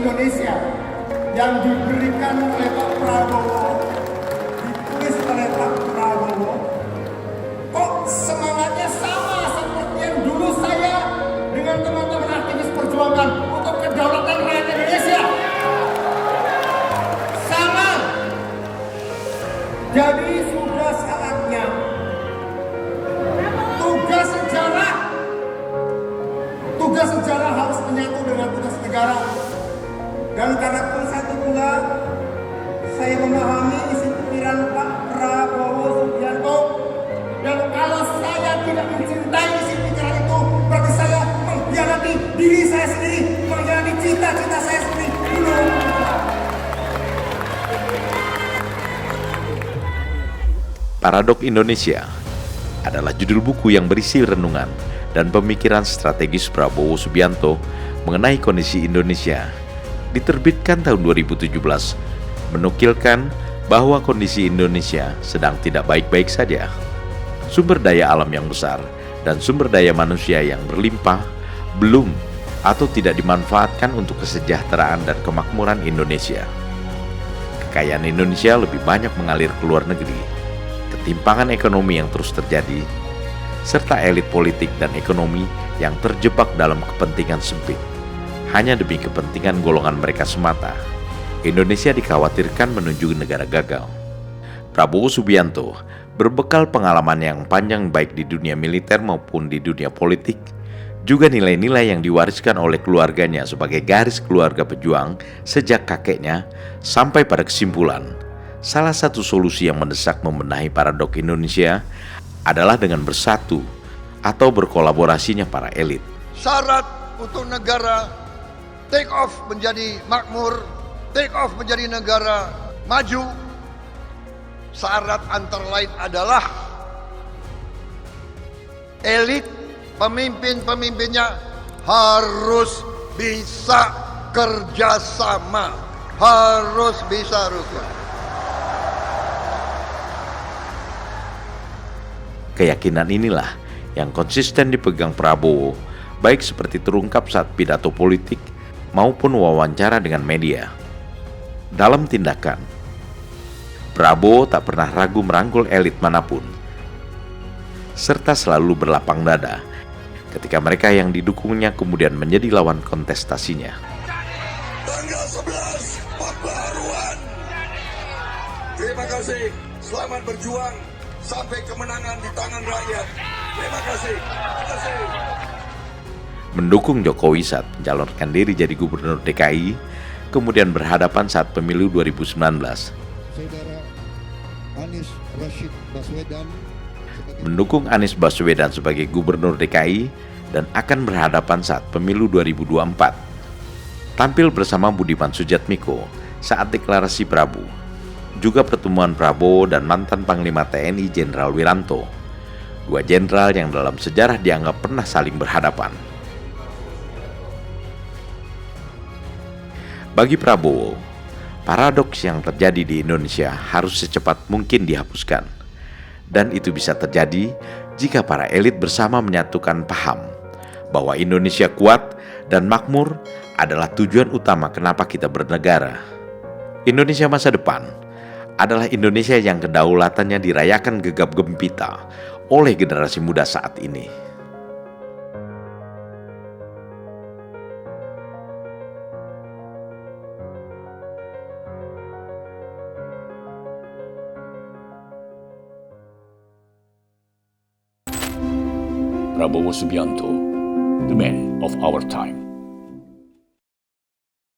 Indonesia yang diberikan oleh Pak Prabowo, ditulis oleh Pak Prabowo, kok semangatnya sama seperti yang dulu saya dengan teman-teman aktivis perjuangan untuk kedaulatan rakyat Indonesia. Sama. Jadi sudah saatnya tugas sejarah harus menyatu dengan tugas negara. Dan karena satu pula saya memahami isi pikiran Pak Prabowo Subianto, dan kalau saya tidak mencintai isi pikiran itu, berarti saya mengkhianati diri saya sendiri, mengkhianati cita-cita saya sendiri. Paradok Indonesia adalah judul buku yang berisi renungan dan pemikiran strategis Prabowo Subianto mengenai kondisi Indonesia. Diterbitkan tahun 2017, menukilkan bahwa kondisi Indonesia sedang tidak baik-baik saja. Sumber daya alam yang besar dan sumber daya manusia yang berlimpah belum atau tidak dimanfaatkan untuk kesejahteraan dan kemakmuran Indonesia. Kekayaan Indonesia lebih banyak mengalir ke luar negeri. Ketimpangan ekonomi yang terus terjadi, serta elit politik dan ekonomi yang terjebak dalam kepentingan sempit hanya demi kepentingan golongan mereka semata. Indonesia dikhawatirkan menuju negara gagal. Prabowo Subianto berbekal pengalaman yang panjang baik di dunia militer maupun di dunia politik, juga nilai-nilai yang diwariskan oleh keluarganya sebagai garis keluarga pejuang sejak kakeknya, sampai pada kesimpulan, salah satu solusi yang mendesak membenahi paradok Indonesia adalah dengan bersatu atau berkolaborasinya para elit. Syarat untuk negara take off menjadi makmur, take off menjadi negara maju, syarat antara lain adalah elit, pemimpin-pemimpinnya harus bisa kerjasama, harus bisa rukun. Keyakinan inilah yang konsisten dipegang Prabowo, baik seperti terungkap saat pidato politik maupun wawancara dengan media. Dalam tindakan, Prabowo tak pernah ragu merangkul elit manapun, serta selalu berlapang dada ketika mereka yang didukungnya kemudian menjadi lawan kontestasinya. Tanggal 11, pembaruan. Terima kasih, selamat berjuang sampai kemenangan di tangan rakyat. Terima kasih. Terima kasih. Mendukung Jokowi saat mencalonkan diri jadi gubernur DKI, kemudian berhadapan saat pemilu 2019. Saudara Anies Rashid Baswedan Mendukung Anies Baswedan sebagai gubernur DKI dan akan berhadapan saat pemilu 2024. Tampil bersama Budiman Sujatmiko saat deklarasi Prabu. Juga pertemuan Prabowo dan mantan Panglima TNI Jenderal Wiranto. Dua jenderal yang dalam sejarah dianggap pernah saling berhadapan. Bagi Prabowo, paradoks yang terjadi di Indonesia harus secepat mungkin dihapuskan. Dan itu bisa terjadi jika para elit bersama menyatukan paham bahwa Indonesia kuat dan makmur adalah tujuan utama kenapa kita bernegara. Indonesia masa depan adalah Indonesia yang kedaulatannya dirayakan gegap gempita oleh generasi muda saat ini. Prabowo Subianto, the man of our time.